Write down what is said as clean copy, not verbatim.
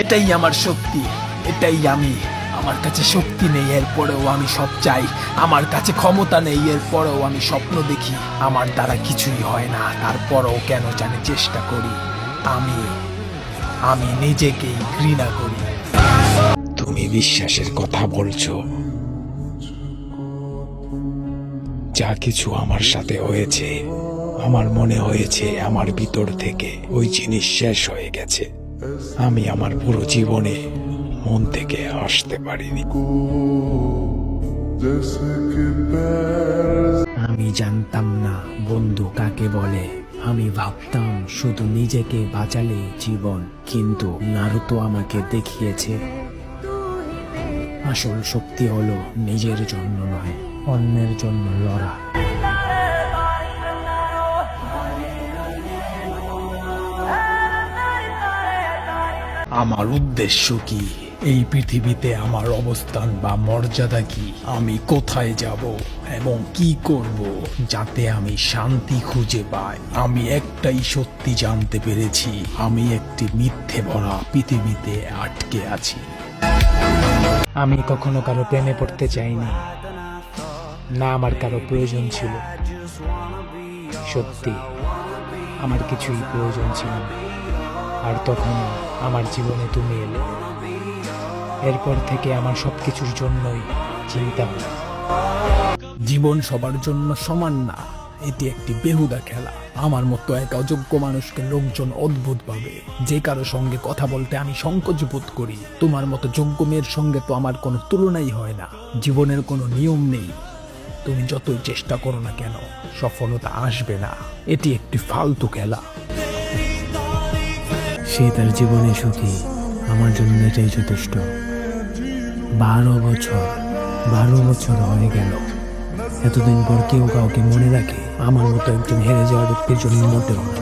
এটাই আমার শক্তি, এটাই আমি। আমার কাছে শক্তি নেই, এরপরেও আমি সব চাই। আমার কাছে ক্ষমতা নেই, এরপরেও আমি স্বপ্ন দেখি। আমার দ্বারা কিছুই হয় না, তারপরেও কেন জানি চেষ্টা করি। আমি আমি নিজেকেই ঘৃণা করি। তুমি বিশ্বাসের কথা বলছো? যা কিছু আমার সাথে হয়েছে, আমার মনে হয়েছে আমার ভিতর থেকে ওই জিনিস শেষ হয়ে গেছে। আমি আমার পুরো জীবনে মন থেকে হাসতে পারিনি। আমি জানতাম না বন্ধু কাকে বলে। আমি ভাবতাম শুধু নিজেকে বাঁচালে জীবন, কিন্তু নারুতো আমাকে দেখিয়েছে আসল শক্তি হলো নিজের জন্য নয়, অন্যের জন্য লড়া। আমার উদ্দেশ্য কি এই পৃথিবীতে? আমার অবস্থান বা মর্যাদা কি? আমি কোথায় যাব এবং কি করব যাতে আমি শান্তি খুঁজে পাই? আমি একটাই সত্যি জানতে পেরেছি, আমি একটি মিথ্যে ভরা পৃথিবীতে আটকে আছি। আমি কখনো কারো প্রেমে পড়তে চাইনি, না আমার কারো প্রয়োজন ছিল। সত্যি আমার কিছুই প্রয়োজন ছিল না। আর তখন আমার জীবনে তুমি এলে। এরপর থেকে আমার সবকিছুর জন্যই চিন্তা হয়। জীবন সবার জন্য সমান না, এটি একটি বেহুদা খেলা। আমার মতো এক অযোগ্য মানুষকে লোকজন অদ্ভুত ভাবে, যে কারো সঙ্গে কথা বলতে আমি সংকোচ বোধ করি। তোমার মতো যোগ্য মেয়ের সঙ্গে তো আমার কোনো তুলনাই হয় না। জীবনের কোনো নিয়ম নেই, তুমি যতই চেষ্টা করো না কেন সফলতা আসবে না। এটি একটি ফালতু খেলা। সে তার জীবনে সুখী, আমার জন্য এটাই যথেষ্ট। 12 বছর হয়ে গেল। এতদিন পর কেউ কাউকে মনে রাখে? আমার মতো একজন হেরে যাওয়া ব্যক্তির জন্য মোটেও না।